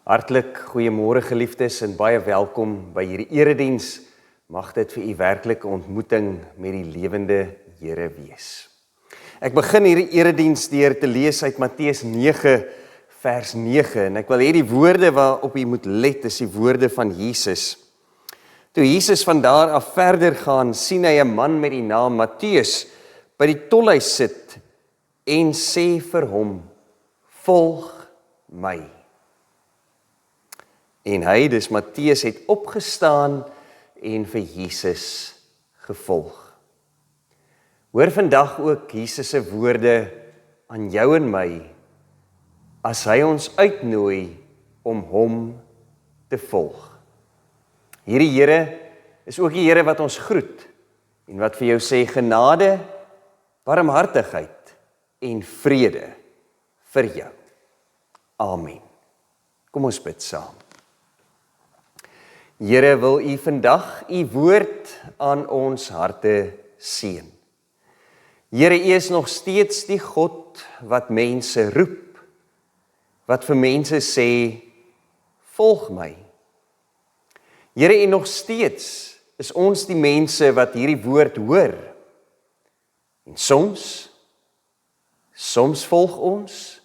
Hartlik goeiemôre geliefdes en baie welkom by hierdie erediens. Mag dit vir u werklik 'n ontmoeting met die lewende Here wees. Ek begin hierdie erediens deur te lees uit Matteus 9 vers 9 en ek wil hê die woorde waarop u moet let is die woorde van Jesus. Toe Jesus van daar af verder gaan, sien hy 'n man met die naam Matteus by die tolhuis sit en sê vir hom: "Volg my." En hy, dus Matteus, het opgestaan en vir Jesus gevolg. Hoor vandag ook Jesus se woorde aan jou en my, as hy ons uitnooi om hom te volg. Hierdie Here is ook die Here wat ons groet en wat vir jou sê genade, barmhartigheid en vrede vir jou. Amen. Kom ons bid saam. Here, wil u vandag u woord aan ons harte seën. Here, u is nog steeds die God wat mense roep, wat vir mense sê, volg my. Here, en nog steeds is ons die mense wat hierdie woord hoor. En soms volg ons,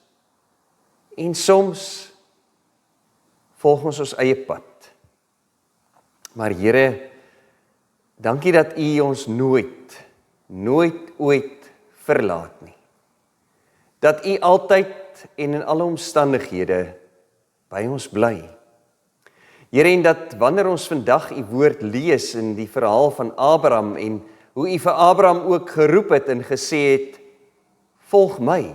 en soms volg ons eie pad. Maar Here, dankie dat u ons nooit ooit verlaat nie. Dat u altyd en in alle omstandighede by ons bly. Here, en dat wanneer ons vandag u woord lees in die verhaal van Abraham en hoe u vir Abraham ook geroep het en gesê het, volg my.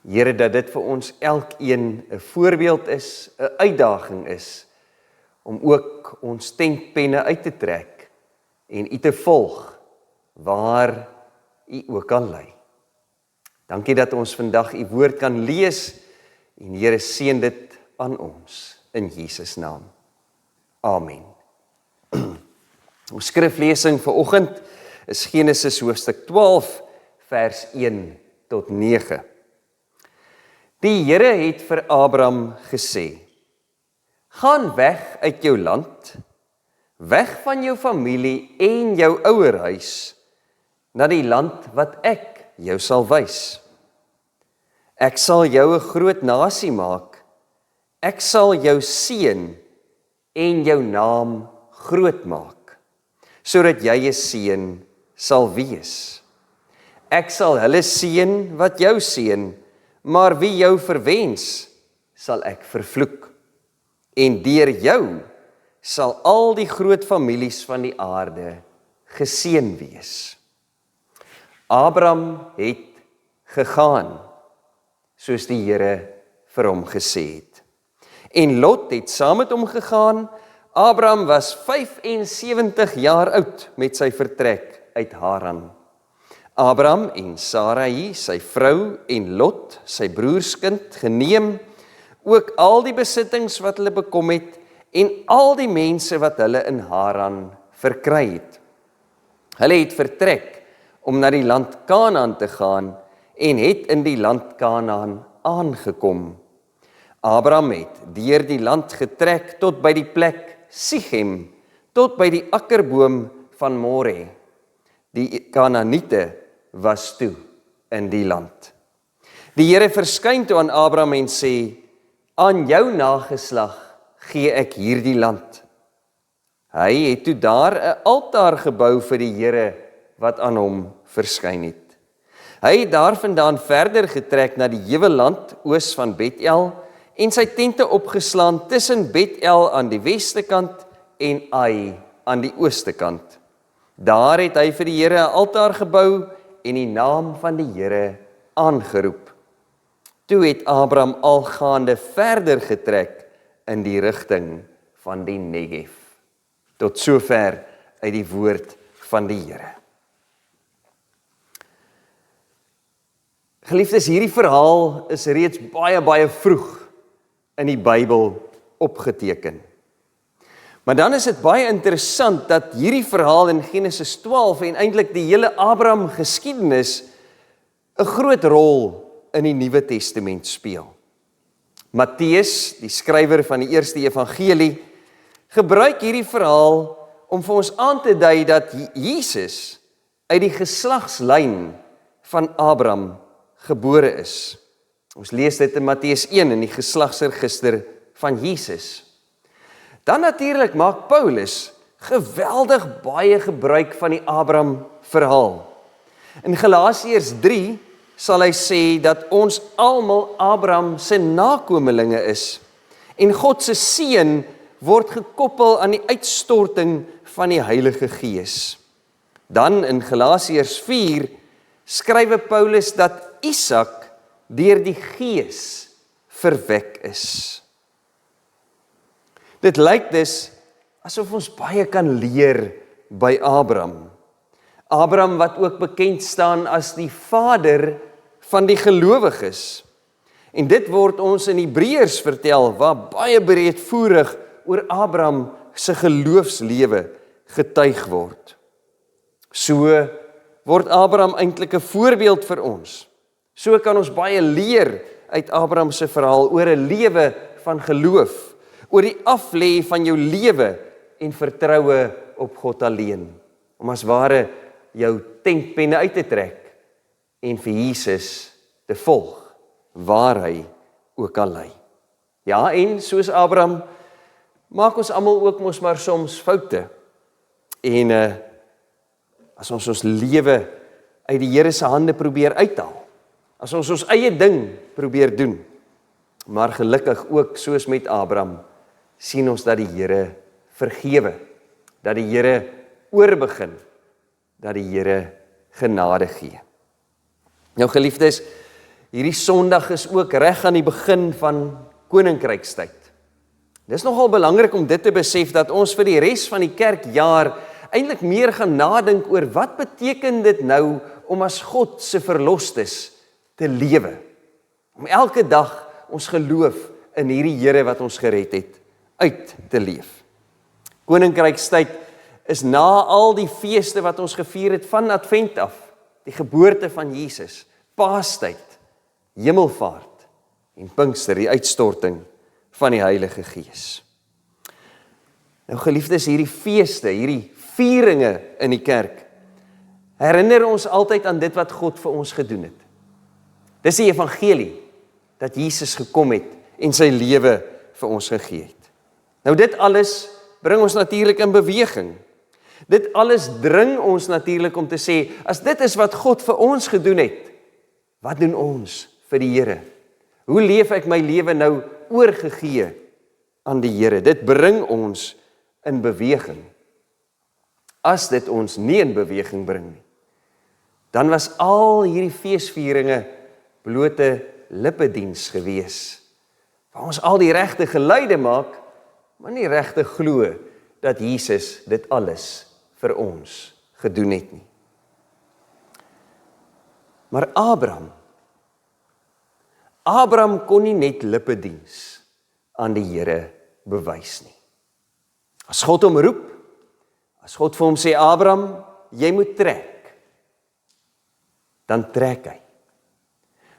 Here, dat dit vir ons elkeen 'n voorbeeld is, 'n uitdaging is, om ook ons tentpenne uit te trek en u te volg waar u ook al lei. Dankie dat ons vandag u woord kan lees en Here, seën dit aan ons in Jesus naam. Amen. Ons skriflesing vir oggend is Genesis hoofstuk 12 vers 1 tot 9. Die Here het vir Abraham gesê: "Gaan weg uit jou land, weg van jou familie en jou ouerhuis, na die land wat ek jou sal wys. Ek sal jou 'n groot nasie maak, ek sal jou seën en jou naam groot maak, sodat jy 'n seën sal wees. Ek sal hulle seën wat jou seën, maar wie jou verwens, sal ek vervloek. En deur jou sal al die groot families van die aarde geseën wees." Abraham het gegaan, soos die Here vir hom gesê het. En Lot het saam met hom gegaan. Abraham was 75 jaar oud met sy vertrek uit Haran. Abraham en Sarai, sy vrou, en Lot, sy broerskind, geneem, ook al die besittings wat hulle bekom het, en al die mense wat hulle in Haran verkry het. Hulle het vertrek om na die land Kanaan te gaan, en het in die land Kanaan aangekom. Abraham het deur die land getrek tot by die plek Sichem, tot by die akkerboom van More. Die Kanaaniete was toe in die land. Die Here verskyn toe aan Abraham en sê: "Aan jou nageslag gee ek hierdie land." Hy het toe daar 'n altaar gebou vir die Here wat aan hom verskyn het. Hy het daarvandaan verder getrek na die heuwelland oos van Betel en sy tente opgeslaan tussen Betel aan die weste kant en Ai aan die ooste kant. Daar het hy vir die Here 'n altaar gebou en die naam van die Here aangeroep. Toe het Abraham algaande verder getrek in die rigting van die Negev. Tot sover uit die woord van die Here. Geliefdes, hierdie verhaal is reeds baie vroeg in die Bybel opgeteken. Maar dan is dit baie interessant dat hierdie verhaal in Genesis 12 en eintlik die hele Abraham geskiedenis 'n groot rol in die Nuwe Testament speel. Matteus, die skrywer van die eerste evangelie, gebruik hierdie verhaal om vir ons aan te dui dat Jesus uit die geslagslyn van Abraham gebore is. Ons lees dit in Matteus 1 in die geslagsregister van Jesus. Dan natuurlik maak Paulus geweldig baie gebruik van die Abraham verhaal. In Galasiërs 3 sal hy sê dat ons almal Abraham se nakomelinge is en God se seën word gekoppel aan die uitstorting van die Heilige Gees. Dan in Galasiërs 4 skrywe Paulus dat Isak deur die Gees verwek is. Dit lyk dus asof ons baie kan leer by Abraham. Abraham wat ook bekend staan as die vader van die gelowiges. En dit word ons in Hebreërs vertel, waar baie breedvoerig oor Abraham se geloofslewe getuig word. So word Abraham eintlik 'n voorbeeld vir ons. So kan ons baie leer uit Abraham se verhaal oor 'n lewe van geloof, oor die aflê van jou lewe en vertroue op God alleen, om as ware jou tentpenne uit te trek en vir Jesus te volg, waar hy ook al lei. Ja, en soos Abraham, maak ons almal ook mos maar soms foute. En as ons lewe uit die Here se hande probeer uithaal, as ons eie ding probeer doen, maar gelukkig ook soos met Abraham, sien ons dat die Here vergewe, dat die Here oorbegin, dat die Here genade gee. Nou geliefdes, hierdie Sondag is ook reg aan die begin van Koninkrykstyd. Dis nogal belangrik om dit te besef dat ons vir die res van die kerkjaar eintlik meer gaan nadink oor wat beteken dit nou om as God se verlostes te lewe. Om elke dag ons geloof in hierdie Here wat ons gered het, uit te leef. Koninkrykstyd is na al die feeste wat ons gevier het van Advent af, die geboorte van Jesus, Paastyd, Hemelvaart en Pinkster, die uitstorting van die Heilige Gees. Nou geliefdes, hierdie feeste, hierdie vieringe in die kerk, herinner ons altyd aan dit wat God vir ons gedoen het. Dis die evangelie, dat Jesus gekom het en sy lewe vir ons gegee het. Nou dit alles bring ons natuurlik in beweging. Dit alles dring ons natuurlik om te sê, as dit is wat God vir ons gedoen het, wat doen ons vir die Here? Hoe leef ek my lewe nou oorgegee aan die Here? Dit bring ons in beweging. As dit ons nie in beweging bring nie, dan was al hierdie feesvieringe blote lippediens gewees, waar ons al die regte geluide maak, maar nie regte glo dat Jesus dit alles vir ons gedoen het nie. Maar Abraham kon nie net lippediens aan die Here bewys nie. As God hom roep, as God vir hom sê, Abraham, jy moet trek, dan trek hy.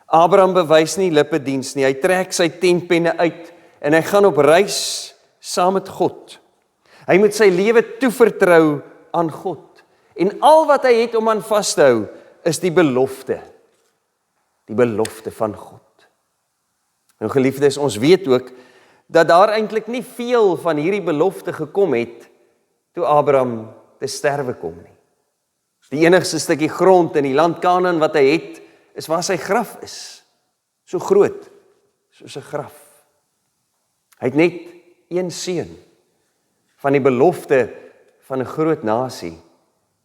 Abraham bewys nie lippediens nie, hy trek sy tentpenne uit en hy gaan op reis saam met God. Hy moet sy lewe toevertrou aan God. En al wat hy het om aan vas te hou, is die belofte van God. Nou geliefdes, ons weet ook, dat daar eintlik nie veel van hierdie belofte gekom het, toe Abraham te sterwe kom nie. Die enigste stukkie grond in die land Kanaan wat hy het, is waar sy graf is. So groot, soos 'n graf. Hy het net een seun. Van die belofte van 'n groot nasie,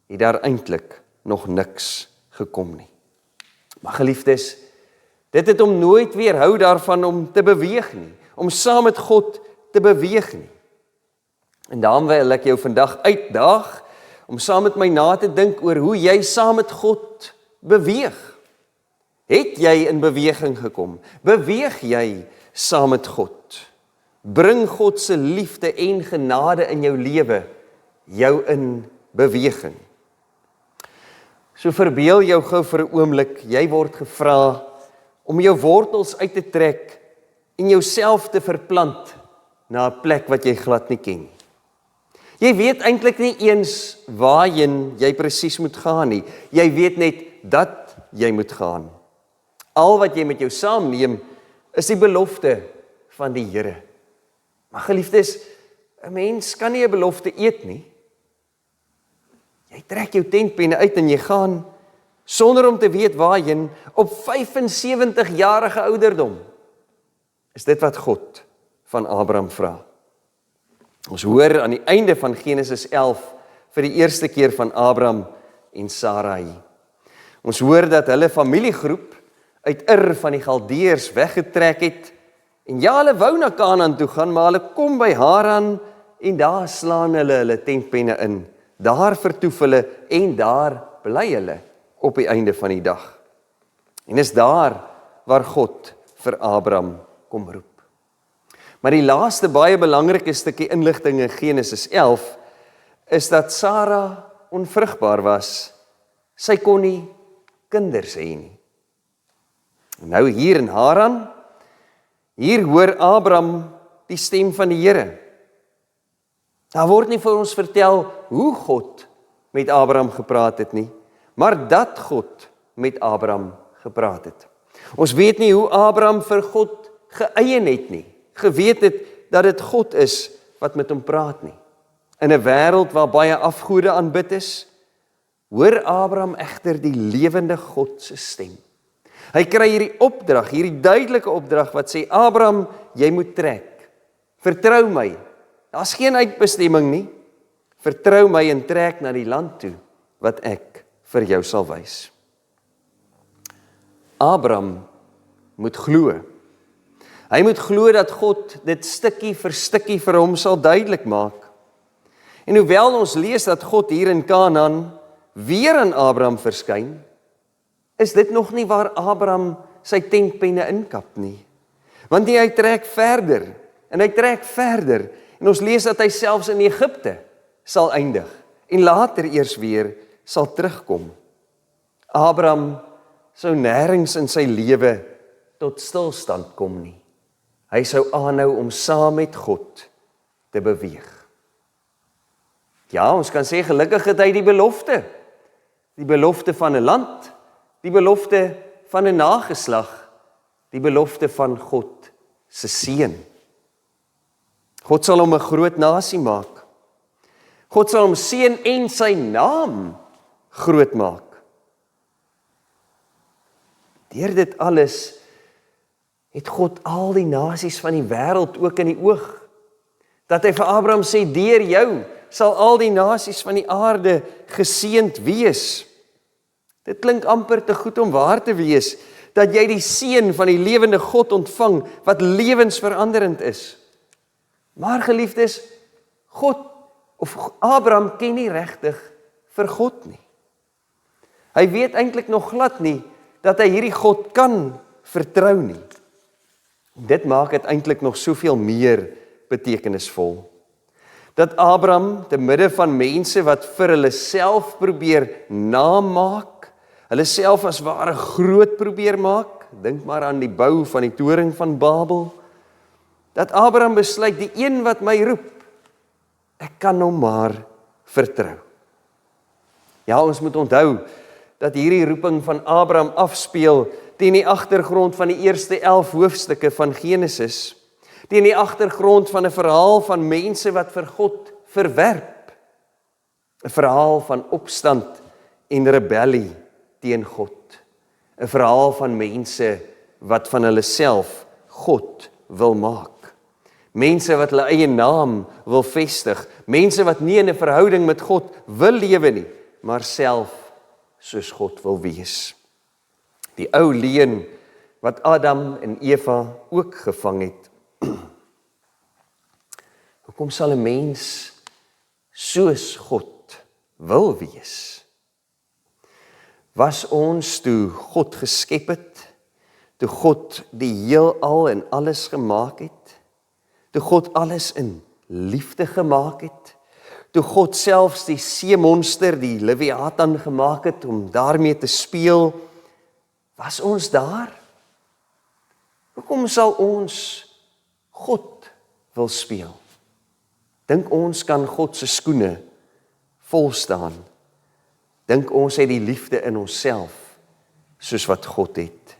het daar eintlik nog niks gekom nie. Maar geliefdes, dit het hom nooit weerhou daarvan om te beweeg nie, om saam met God te beweeg nie. En daarom wil ek jou vandag uitdaag, om saam met my na te dink oor hoe jy saam met God beweeg. Het jy in beweging gekom? Beweeg jy saam met God? Bring God se liefde en genade in jou lewe, jou in beweging. So verbeel jou gou vir 'n oomblik, jy word gevra om jou wortels uit te trek en jouself te verplant na 'n plek wat jy glad nie ken. Jy weet eintlik nie eens waarheen jy presies moet gaan nie. Jy weet net dat jy moet gaan. Al wat jy met jou saamneem, is die belofte van die Here. Maar geliefdes, 'n mens kan nie 'n belofte eet nie. Jy trek jou tentpenne uit en jy gaan, sonder om te weet waarheen, op 75-jarige ouderdom. Is dit wat God van Abraham vra? Ons hoor aan die einde van Genesis 11 vir die eerste keer van Abraham en Sarai. Ons hoor dat hulle familiegroep uit Ur van die Galdeërs weggetrek het, en ja, hulle wou na Kanaan toe gaan, maar hulle kom by Haran, en daar slaan hulle tentpenne in. Daar vertoef hulle, en daar bly hulle op die einde van die dag. En is daar waar God vir Abraham kom roep. Maar die laaste baie belangrike stukkie inligting in Genesis 11 is dat Sara onvrugbaar was. Sy kon nie kinders hê nie. Nou hier in Haran, hier hoor Abraham die stem van die Here. Daar word nie vir ons vertel hoe God met Abraham gepraat het nie, maar dat God met Abraham gepraat het. Ons weet nie hoe Abraham vir God geëien het nie, geweet het dat dit God is wat met hom praat nie. In 'n wêreld waar baie afgode aanbid is, hoor Abraham egter die lewende God se stem. Hy kry hierdie opdrag, hierdie duidelike opdrag wat sê, Abraham, jy moet trek. Vertrou my. Daar's geen uitbestemming nie. Vertrou my en trek na die land toe wat ek vir jou sal wys. Abraham moet glo. Hy moet glo dat God dit stukkie vir stukkie vir hom sal duidelik maak. En hoewel ons lees dat God hier in Kanaan weer aan Abraham verskyn, is dit nog nie waar Abraham sy tentpenne inkap nie. Want hy trek verder, en hy trek verder, en ons lees dat hy selfs in Egipte sal eindig, en later eers weer sal terugkom. Abraham sou nêrens in sy lewe tot stilstand kom nie. Hy sou aanhou om saam met God te beweeg. Ja, ons kan sê gelukkig het hy die belofte van 'n land, die belofte van 'n nageslag, die belofte van God se seën. God sal hom 'n groot nasie maak. God sal hom seën en sy naam groot maak. Deur dit alles het God al die nasies van die wêreld ook in die oog. Dat hy vir Abraham sê, deur jou sal al die nasies van die aarde geseënd wees. Dit klink amper te goed om waar te wees, dat jy die seën van die lewende God ontvang, wat lewensveranderend is. Maar geliefdes, Abraham ken nie regtig vir God nie. Hy weet eintlik nog glad nie, dat hy hierdie God kan vertrou nie. Dit maak dit eintlik nog soveel meer betekenisvol. Dat Abraham, te midde van mense wat vir hulle self probeer namaak, hulle self as ware groot probeer maak, dink maar aan die bou van die toring van Babel, dat Abraham besluit, die een wat my roep, ek kan hom maar vertrou. Ja, ons moet onthou, dat hierdie roeping van Abraham afspeel teen die agtergrond van die eerste 11 hoofstukke van Genesis, teen die agtergrond van 'n verhaal van mense wat vir God verwerp, 'n verhaal van opstand en rebellie teen God, 'n verhaal van mense wat van hulle self God wil maak, mense wat hulle eie naam wil vestig, mense wat nie in 'n verhouding met God wil lewe nie, maar self soos God wil wees. Die ou leuen wat Adam en Eva ook gevang het. Hoekom sal 'n mens soos God wil wees? Was ons toe God geskep het, toe God die heelal en alles gemaak het, toe God alles in liefde gemaak het, toe God selfs die seemonster, die Leviathan gemaak het om daarmee te speel, was ons daar? Hoekom sal ons God wil speel? Dink ons kan God se skoene volstaan? Dink ons het die liefde in onsself, soos wat God het?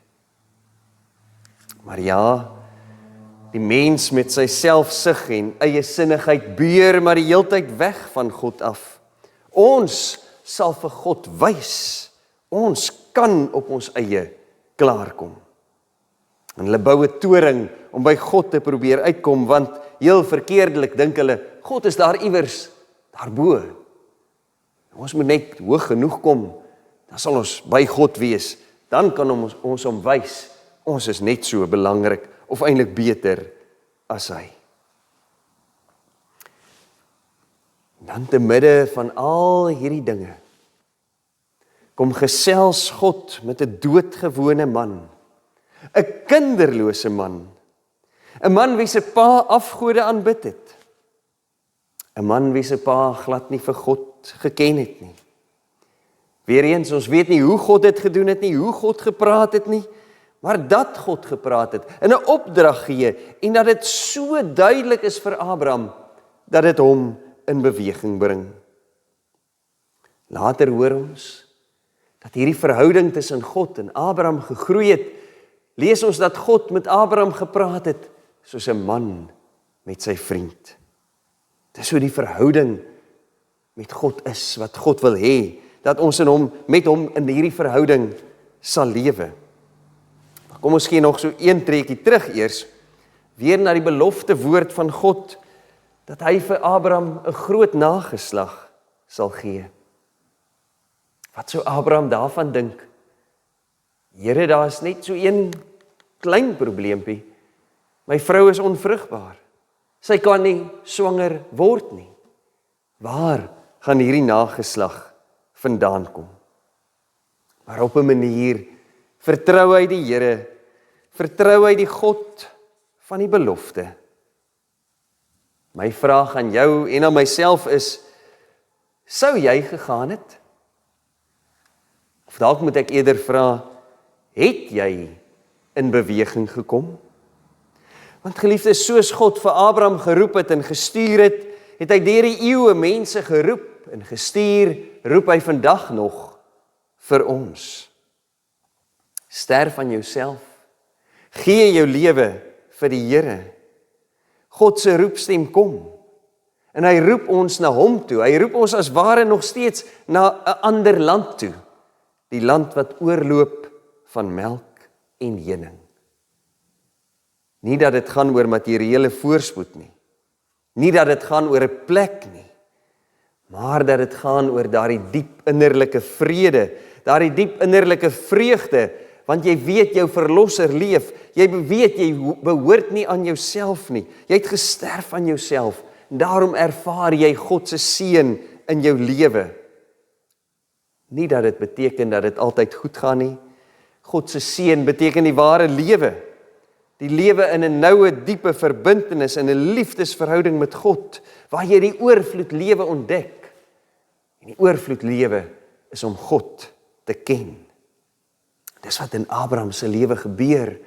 Maar ja, die mens met sy selfsug en eie sinnigheid beur maar die heeltyd weg van God af. Ons sal vir God wys, ons kan op ons eie klaarkom. En hulle bou 'n toring om by God te probeer uitkom, want heel verkeerdelik dink hulle, God is daar iewers, daarbo. Ons moet net hoog genoeg kom, dan sal ons by God wees, dan kan ons hom wys, ons is net so belangrik, of eintlik beter as hy. Dan te midde van al hierdie dinge, kom gesels God met 'n doodgewone man, 'n kinderlose man, 'n man wie se pa afgode aanbid het, 'n man wie se pa glad nie vir God geken het nie. Weereens, ons weet nie hoe God dit gedoen het nie, hoe God gepraat het nie, maar dat God gepraat het, en 'n opdrag gee, en dat dit so duidelik is vir Abraham, dat dit hom in beweging bring. Later hoor ons, dat hierdie verhouding tussen God en Abraham gegroei het, lees ons dat God met Abraham gepraat het, soos 'n man met sy vriend. Dis hoe die verhouding met God is, wat God wil hê, dat ons met hom in hierdie verhouding sal lewe. Kom ons gee nog so een treukie terug eers, weer na die belofte woord van God, dat hy vir Abraham 'n groot nageslag sal gee. Wat sou Abraham daarvan dink? Here, daar is net so een klein probleempie. My vrou is onvrugbaar. Sy kan nie swanger word nie. Waar gaan hierdie nageslag vandaan kom? Maar op 'n manier vertrou hy die Here, vertrou hy die God van die belofte. My vraag aan jou en aan myself is, sou jy gegaan het? Of dalk moet ek eerder vra, het jy in beweging gekom? Want geliefdes, soos God vir Abraham geroep het en gestuur het, het hy deur die eeue mense geroep en gestuur, roep hy vandag nog vir ons. Sterf aan jouself, gee jou lewe vir die Here. God se roepstem kom, en hy roep ons na hom toe, hy roep ons as ware nog steeds na 'n ander land toe, die land wat oorloop van melk en honing. Nie dat dit gaan oor materiële voorspoed nie, nie dat dit gaan oor 'n plek nie, maar dat dit gaan oor daardie diep innerlike vrede, daardie diep innerlike vreugde, want jy weet jou verlosser leef, jy weet jy behoort nie aan jouself nie, jy het gesterf aan jouself, en daarom ervaar jy God se seën in jou lewe. Nie dat dit beteken dat dit altyd goed gaan nie, God se seën beteken die ware lewe, die lewe in 'n noue, diepe verbintenis, in 'n liefdesverhouding met God, waar jy die oorvloed lewe ontdek, en die oorvloed lewe is om God te ken. Dis wat in Abraham se lewe gebeur,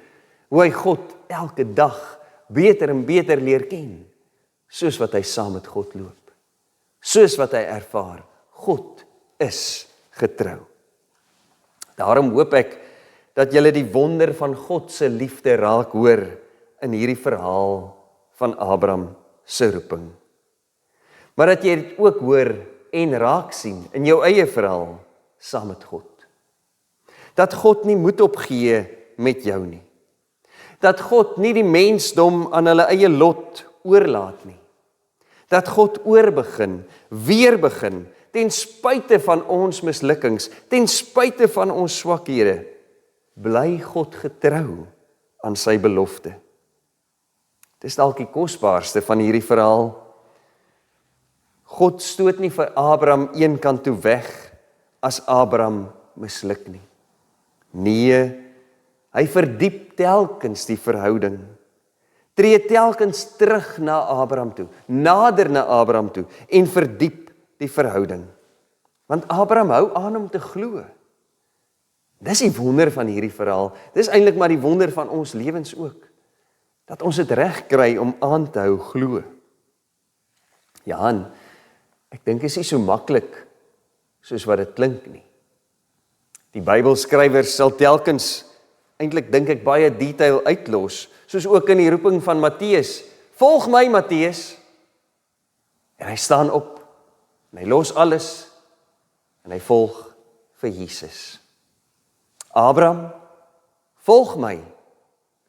hoe hy God elke dag beter en beter leer ken, soos wat hy saam met God loop, soos wat hy ervaar, God is getrou. Daarom hoop ek, dat julle die wonder van God se liefde raak hoor, in hierdie verhaal van Abraham se roeping. Maar dat jy dit ook hoor en raak sien, in jou eie verhaal, saam met God. Dat God nie moed opgee met jou nie. Dat God nie die mensdom aan hulle eie lot oorlaat nie. Dat God oorbegin, weer begin, ten spyte van ons mislukkings, ten spyte van ons swakhede, bly God getrou aan sy belofte. Dis dalk die kosbaarste van hierdie verhaal. God stoot nie vir Abraham een kant toe weg, as Abraham misluk nie. Nee, hy verdiep telkens die verhouding, tree telkens terug na Abraham toe, nader na Abraham toe, en verdiep die verhouding. Want Abraham hou aan om te glo. Dis die wonder van hierdie verhaal, dis eintlik maar die wonder van ons lewens ook. dat ons dit reg kry om aan te hou glo. Ja, en ek dink is nie so maklik soos wat dit klink nie. Die Bybelskrywers sal telkens, eintlik dink ek baie detail uitlos, soos ook in die roeping van Matteus. Volg my, Matteus. En hy staan op, en hy los alles, en hy volg vir Jesus. Abraham, volg my.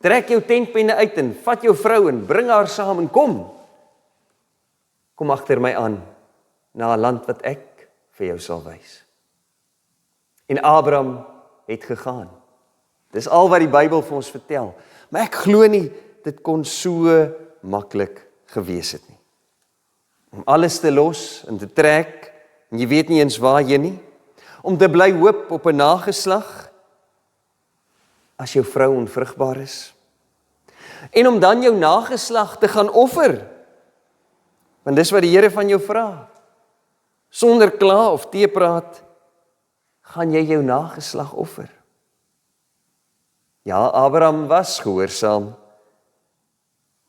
Trek jou tentpenne uit en vat jou vrou en bring haar saam en kom. Kom agter my aan, na 'n land wat ek vir jou sal wys. En Abraham het gegaan. Dis al wat die Bybel vir ons vertel. Maar ek glo nie, dit kon so maklik gewees het nie. Om alles te los en te trek, en jy weet nie eens waarheen nie. Om te bly hoop op 'n nageslag, as jou vrou onvrugbaar is. En om dan jou nageslag te gaan offer. Want dis wat die Here van jou vra. Sonder kla of teepraat, gaan jy jou nageslag offer. Ja, Abraham was gehoorsaam,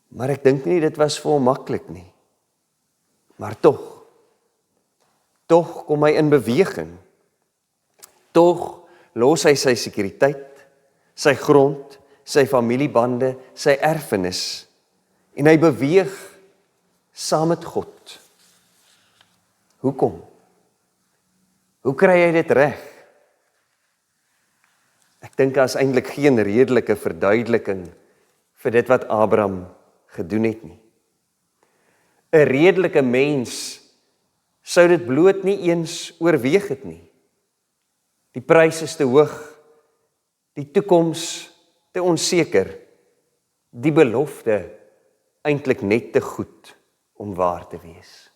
maar ek dink nie dit was vir hom maklik nie. Maar tog kom hy in beweging. Tog los hy sy sekuriteit, sy grond, sy familiebande, sy erfenis, en hy beweeg saam met God. Hoekom? Hoe kry hy dit reg? Ek dink daar is eintlik geen redelike verduideliking vir dit wat Abraham gedoen het nie. 'n Redelike mens sou dit bloot nie eens oorweeg het nie. Die prys is te hoog, die toekoms te onseker, die belofte eintlik net te goed om waar te wees.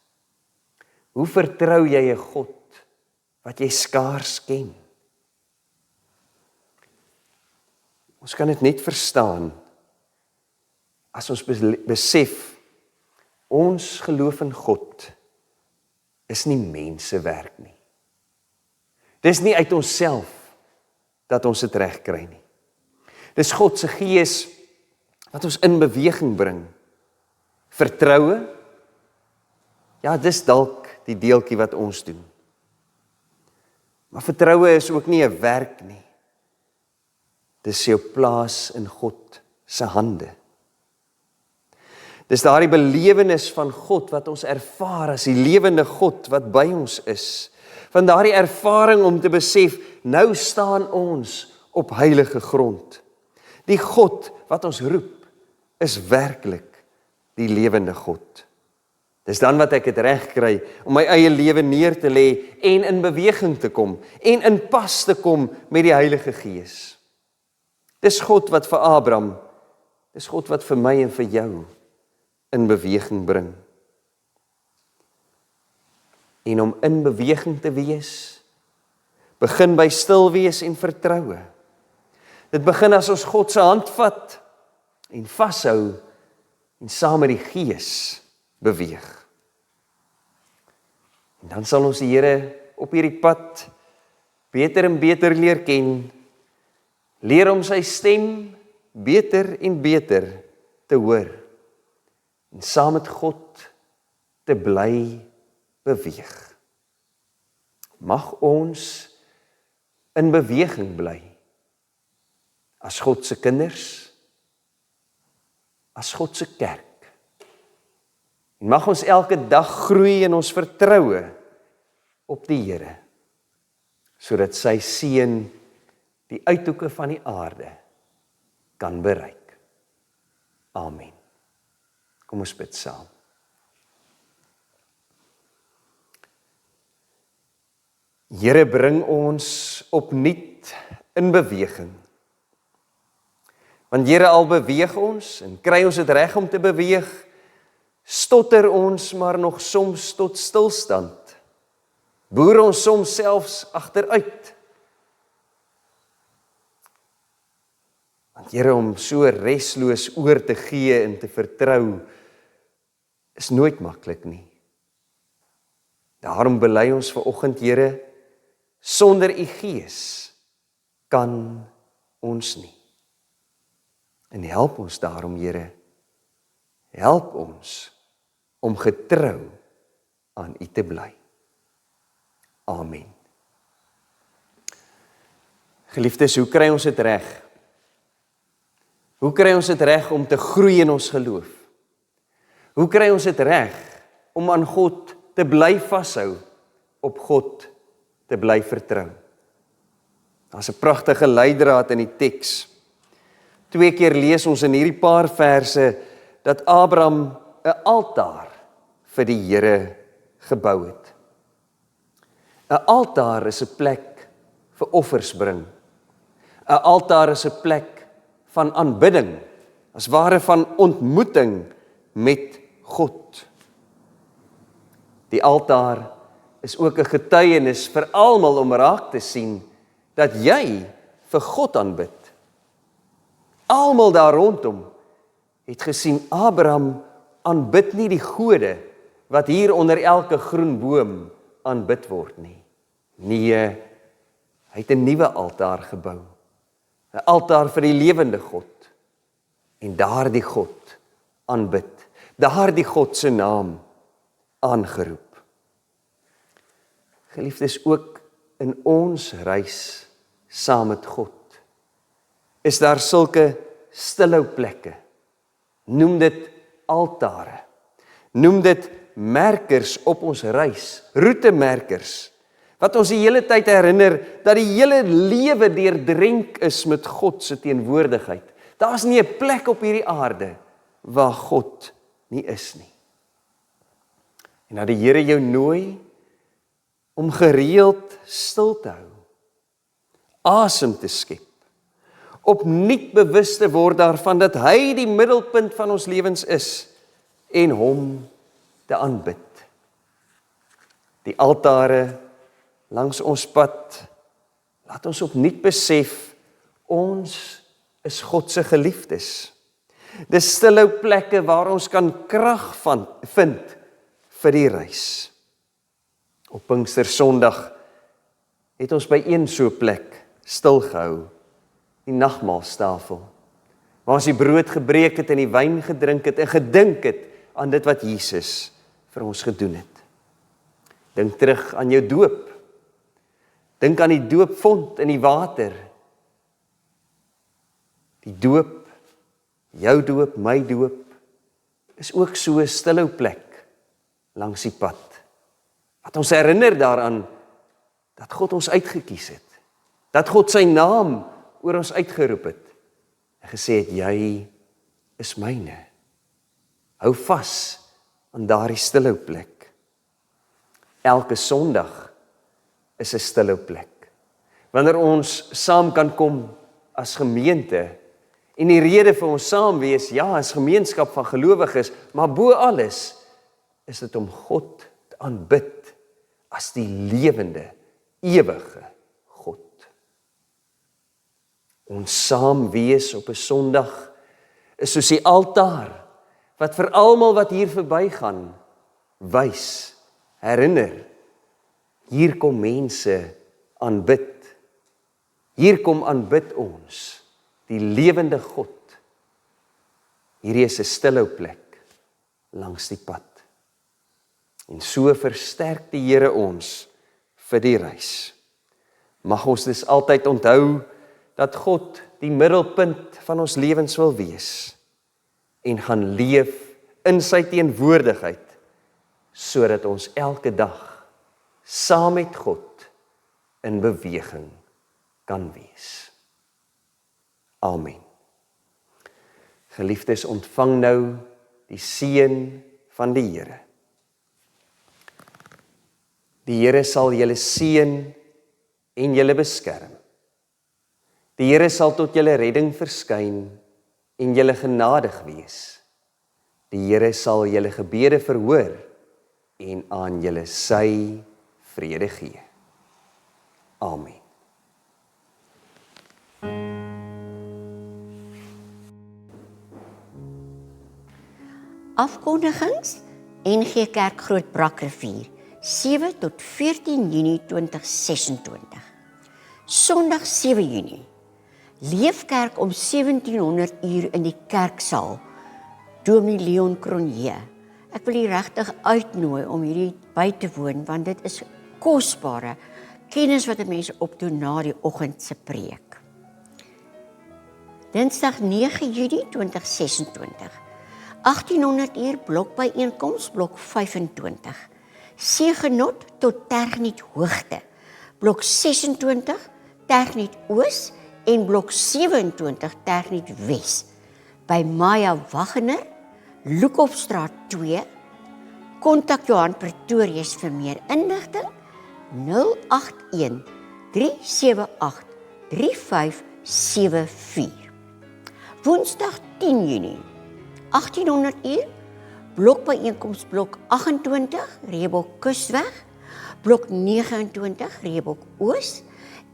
Hoe vertrou jy 'n God wat jy skaars ken? Ons kan dit net verstaan as ons besef, ons geloof in God is nie mensewerk nie. Dis nie uit onsself dat ons dit reg kry nie. Dis God se Gees wat ons in beweging bring. Vertroue, ja, dis dalk die deeltjie wat ons doen. Maar vertroue is ook nie 'n werk nie. Dis jou plaas in God se hande. Dis daardie belewenis van God wat ons ervaar as die lewende God wat by ons is. Van daardie ervaring om te besef, nou staan ons op heilige grond. Die God wat ons roep, is werklik die lewende God. Dis dan wat ek dit reg kry om my eie lewe neer te lê en in beweging te kom en in pas te kom met die Heilige Gees. Dis God wat vir Abraham, dis God wat vir my en vir jou in beweging bring. En om in beweging te wees, begin by stil wees en vertroue. Dit begin as ons God se hand vat en vashou en saam met die Gees beweeg. En dan sal ons die Here op hierdie pad beter en beter leer ken, leer om sy stem beter en beter te hoor en saam met God te bly beweeg. Mag ons in beweging bly as God se kinders, as God se kerk. En mag ons elke dag groei in ons vertroue op die Here, sodat sy seën die uithoeke van die aarde kan bereik. Amen. Kom ons bid saam. Here, bring ons opnuut in beweging. Want Here, al beweeg ons en kry ons dit reg om te beweeg, stotter ons maar nog soms tot stilstand. Boer ons soms selfs agteruit. Want Here, om so resloos oor te gee en te vertrou, is nooit maklik nie. Daarom bely ons vanoggend, Here, sonder U Gees kan ons nie. En help ons daarom, Here, Help ons om getrou aan U te bly. Amen. Geliefdes, hoe kry ons dit reg? Hoe kry ons dit reg om te groei in ons geloof? Hoe kry ons dit reg om aan God te bly vashou, op God te bly vertrou? Daar's 'n pragtige leidraad in die teks. 2 keer lees ons in hierdie paar verse dat Abraham 'n altaar vir die Here gebou het. 'n Altaar is 'n plek vir offers bring. 'n Altaar is 'n plek van aanbidding, as ware van ontmoeting met God. Die altaar is ook 'n getuienis vir almal om raak te sien dat jy vir God aanbid. Almal daar rondom het gesien Abraham aanbid nie die gode wat hier onder elke groen boom aanbid word nie. Nee, hy het 'n nuwe altaar gebou. 'n Altaar vir die lewende God. En daardie God aanbid. Daardie God se naam aangeroep. Geliefdes, ook in ons reis saam met God is daar sulke stilhou plekke. Noem dit altare. Noem dit merkers op ons reis, roetemerkers, wat ons die hele tyd herinner dat die hele lewe deurdrenk is met God se teenwoordigheid. Daar's nie 'n plek op hierdie aarde waar God nie is nie. En dat die Here jou nooi om gereeld stil te hou, asem te skep, opnuut bewus te word daarvan dat hy die middelpunt van ons lewens is en hom te aanbid. Die altare langs ons pad laat ons opnuut besef ons is God se geliefdes. Dis stilhou plekke waar ons kan krag van vind vir die reis. Op Pinkstersondag het ons by een so plek stilgehou, die nagmaalstafel, waar ons die brood gebreek het en die wyn gedrink het en gedink het aan dit wat Jesus vir ons gedoen het. Dink terug aan jou doop. Dink aan die doopvont in die water. Die doop, jou doop, my doop, is ook so 'n stilhou plek langs die pad, wat ons herinner daaraan dat God ons uitgekies het, dat God sy naam oor ons uitgeroep het, en gesê het, jy is myne. Hou vas aan daardie stilhou plek. Elke Sondag is 'n stilhou plek, wanneer ons saam kan kom as gemeente, en die rede vir ons saam wees, ja, as gemeenskap van gelowiges, maar bo alles, is dit om God te aanbid as die lewende, ewige God. Ons saam wees op 'n Sondag is soos die altaar, wat vir almal wat hier verbygaan, wys, herinner, hier kom mense aanbid. Hier kom aanbid ons, die lewende God. Hierdie is 'n stilhou plek langs die pad. En so versterk die Here ons vir die reis. Mag ons dus altyd onthou dat God die middelpunt van ons lewens wil wees en gaan leef in sy teenwoordigheid, sodat ons elke dag saam met God in beweging kan wees. Amen. Geliefdes, ontvang nou die seën van die Here. Die Here sal julle seën en julle beskerm. Die Here sal tot julle redding verskyn en julle genadig wees. Die Here sal julle gebede verhoor en aan julle sy vrede gee. Amen. Afkondigings, NG Kerk Groot Brakrivier, 7 tot 14 Junie 2026. Sondag 7 Junie. Leefkerk om 1700 uur in die kerksaal Dominee Leon Cronje. Ek wil u regtig uitnooi om hierdie by te woon, want dit is kosbare kennis wat 'n mens opdoen na die oggend se preek. Dinsdag 9 Junie 2026. 1800 uur blokbyeenkoms, blok 25. Seegenot tot Tergniet Hoogte. Blok 26 Tergniet Oos en blok 27 Tergniet Wes. By Maya Wagner, Loekopstraat 2. Kontak Johan Pretorius vir meer inligting 081 378 3574. Woensdag 10 Junie 1800 uur blokbyeenkoms blok 28 Reebok Kusweg, blok 29 Reebok Oos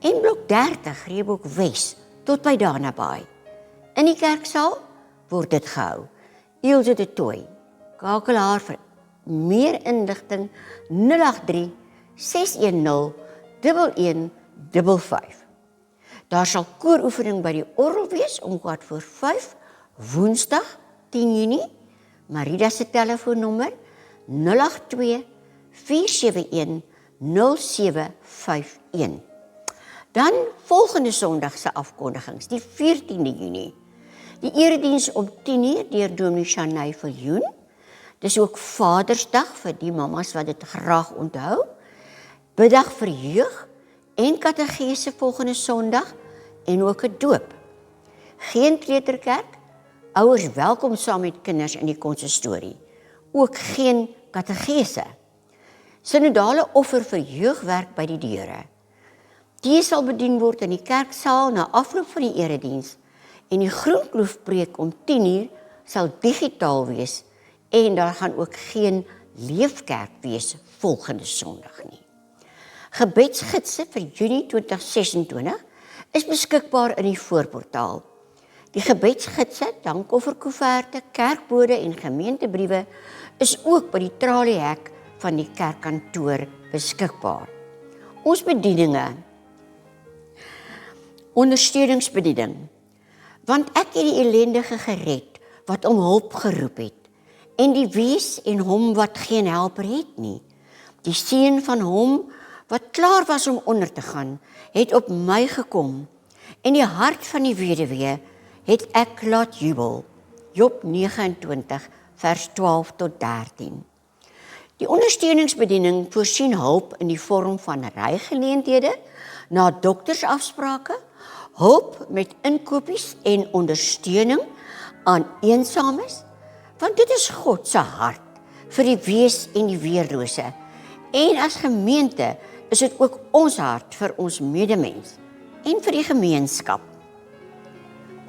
en blok 30 Reebok Wes tot by Danabaai. In die kerksaal word dit gehou. Ilse de Tooi, skakel haar vir meer inligting 083 610 1155. Daar sal kooroefening by die orgel wees om 4:45 Woensdag 10 Junie. Marida se telefoonnommer 082 471 0751. Dan volgende Sondag se afkondigings, die 14de Junie. Die erediens om 10:00 deur Dominee Shanay Viljoen. Dis ook Vadersdag vir die mammas wat dit graag onthou. Biddag vir jeug en kategese volgende Sondag en ook 'n doop. Geen kleuterkerk, ouers welkom saam met kinders in die konsistorie. Ook geen kategese. Synodale offer vir jeugwerk by die deure. Die sal bedien word in die kerksaal na afloop van die erediens en die Groenkloofpreek om 10:00 sal digitaal wees en daar gaan ook geen leefkerk wees volgende Sondag nie. Gebedsgidse vir Junie 2026 is beskikbaar in die voorportaal. Die gebedsgidse, dankofferkoeverte, kerkbode en gemeentebriewe is ook by die traliehek van die kerkkantoor beskikbaar. Ons bedieninge, ondersteuningsbediening, want ek het die ellendige gered wat om hulp geroep het, en die wees en hom wat geen helper het nie. Die seun van hom wat klaar was om onder te gaan, het op my gekom, en die hart van die weduwee het ek laat jubel. Job 29 vers 12 tot 13. Die ondersteuningsbediening voorsien hulp in die vorm van rygeleenthede, na doktersafsprake, hulp met inkopies en ondersteuning aan eensames, want dit is God se hart vir die wees en die weerlose. En as gemeente is dit ook ons hart vir ons medemens en vir die gemeenskap.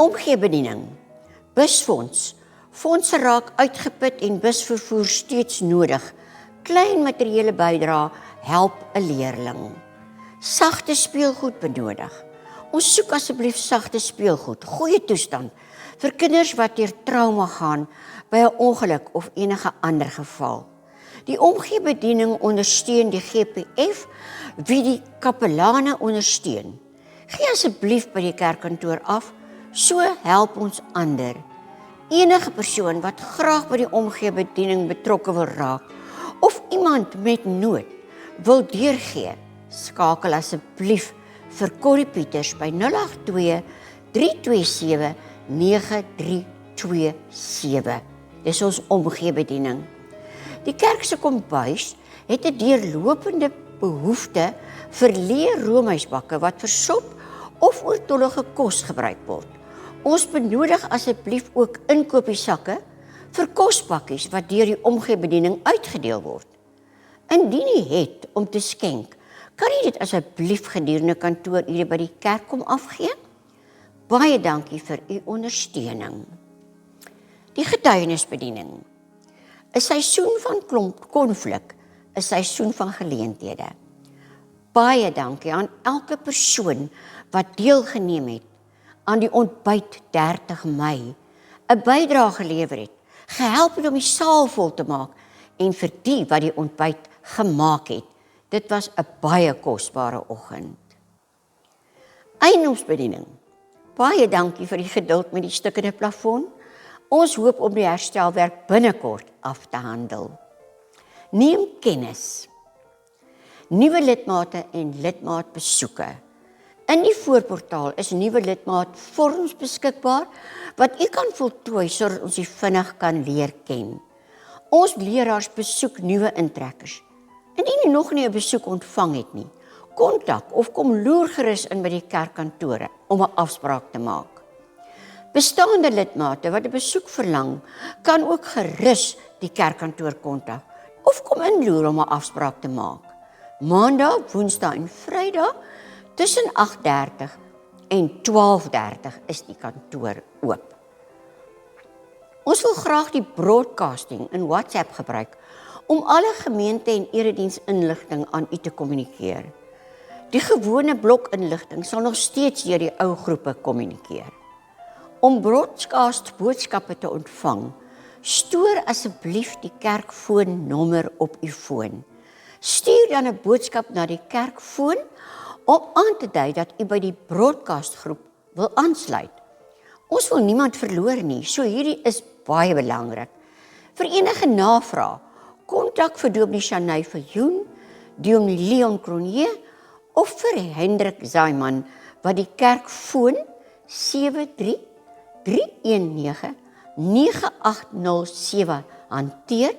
Omgeebediening, busfonds, fondse raak uitgeput en busvervoer steeds nodig. Klein materiële bydrae help 'n leerling. Sagte speelgoed benodig. Ons soek asseblief sagte speelgoed, goeie toestand, vir kinders wat deur trauma gaan by 'n ongeluk of enige ander geval. Die omgeebediening ondersteun die GPF, wie die kapelane ondersteun. Gee asseblief by die kerkkantoor af, so help ons ander. Enige persoon wat graag by die omgeebediening betrokke wil raak, of iemand met nood wil deurgee, skakel asseblief vir Corrie Pieters by 082 327 9327. Dis ons omgeebediening. Die kerk se kombuis het 'n deurlopende behoefte vir leë roomhuisbakke wat vir sop of oortollige kos gebruik word. Ons benodig asseblief ook inkopiesakke vir kospakkies wat deur die omgeebediening uitgedeel word. Indien u het om te skenk, kan u dit asseblief gedurende kantoorure by die kerk kom afgee? Baie dankie vir u ondersteuning. Die getuienisbediening. 'n Seisoen van konflik, 'n seisoen van geleenthede. Baie dankie aan elke persoon wat deelgeneem het aan die ontbyt 30 Mei, 'n bydrae gelewer het, gehelp het om die saal vol te maak en vir die wat die ontbyt gemaak het. Dit was 'n baie kosbare oggend. Eiendomsbediening. Baie dankie vir die geduld met die stukkende plafon. Ons hoop om die herstelwerk binnekort af te handel. Neem kennis. Nuwe lidmate en lidmaatbesoeke. In die voorportaal is nuwe lidmaatvorms beskikbaar wat u kan voltooi sodat ons u vinnig kan leer ken. Ons leraars besoek nuwe intrekkers. Indien u nog nie 'n besoek ontvang het nie, kontak of kom loer gerus in by die kerkkantore om 'n afspraak te maak. Bestaande lidmate wat 'n besoek verlang, kan ook gerus die kerkkantoor kontak of kom inloer om 'n afspraak te maak. Maandag, Woensdag en Vrydag tussen 8:30 en 12:30 is die kantoor oop. Ons wil graag die broadcasting in WhatsApp gebruik om alle gemeente en erediensinligting aan u te kommunikeer. Die gewone blokinligting sal nog steeds deur die ou groepe kommunikeer. Om broadcast boodskappe te ontvang, stoor asseblief die kerkfoonnommer op u foon. Stuur dan 'n boodskap na die kerkfoon om aan te dui dat u by die broadcastgroep wil aansluit. Ons wil niemand verloor nie, so hierdie is baie belangrik. Vir enige navraag, kontak vir Dominee Shanay Viljoen, Dominee Leon Cronje of vir Hendrik Zaiman wat die kerkfoon 73-319-9807 hanteer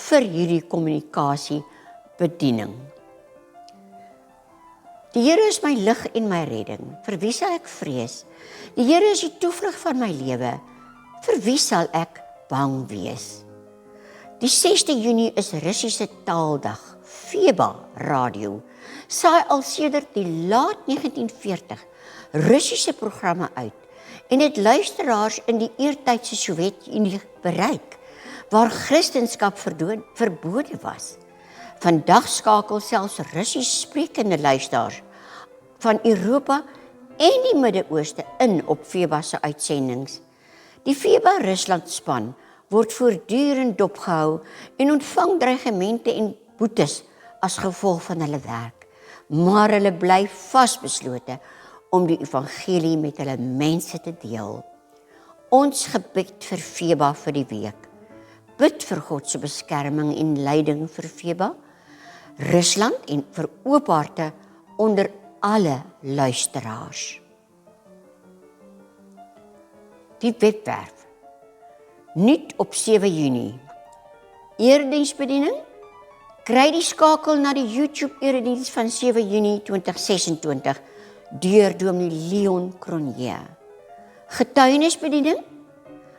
vir hierdie kommunikasiebediening. Die Here is my lig en my redding, vir wie sal ek vrees? Die Here is die toevlug van my lewe, vir wie sal ek bang wees? Die 6de Junie is Russiese taaldag, FEBA radio, saai al sedert die laat 1940 Russiese programme uit en het luisteraars in die eertydse Sowjetunie bereik, waar Christendom verbode was. Vandag skakel selfs Russies sprekende luisteraars van Europa en die Midde-Ooste in op FEBA se uitsendings. Die FEBA Rusland span word voortdurend dopgehou en ontvang dreigemente en boetes as gevolg van hulle werk, maar hulle bly vasbeslote om die evangelie met hulle mense te deel. Ons gebed vir FEBA vir die week. Bid vir God se beskerming en leiding vir FEBA, Rusland en vir oop harte onder alle luisteraars. Die webwerf. Nuut op 7 Junie. Erediensbediening. Kry die skakel na die YouTube erediens van 7 Junie 2026 deur Dominee Leon Cronje. Getuienisbediening.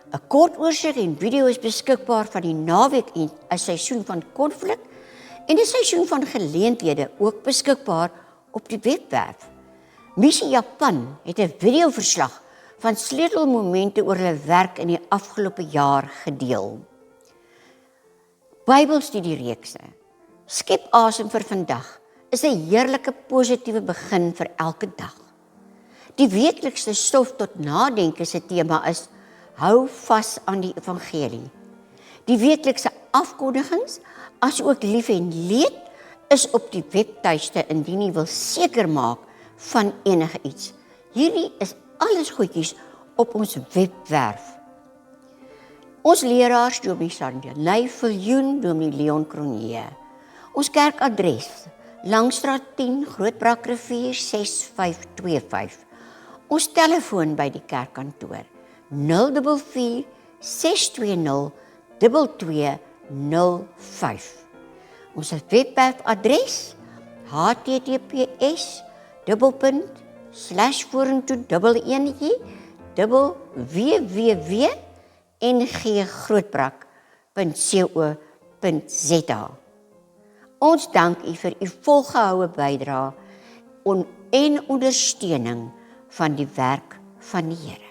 'n kort oorsig en video is beskikbaar van die naweek en 'n seisoen van konflik en 'n seisoen van geleenthede ook beskikbaar op die webwerf. Missie Japan het 'n videoverslag van sleutelmomente oor hulle werk in die afgelope jaar gedeel. Bybelstudiereekse. Skep asem vir vandag is 'n heerlike positiewe begin vir elke dag. Die weeklikse stof tot nadenke se tema is hou vas aan die evangelie. Die weeklikse afkondigings, asook lief en leed, is op die webtuiste indien jy wil seker maak van enige iets. Hierdie is alles goedjies op ons webwerf. Ons leraars, Dominee Shanay Viljoen, Dominee Leon Cronje. Ons kerkadres, Langstraat 10, Grootbrakrivier 6525. Ons telefoon by die kerkkantoor 044 620 2205. Ons webwerfadres https://www.nggrootbrak.co.za. Ons dank u vir u volgehoue bydrae en ondersteuning van die werk van die Here.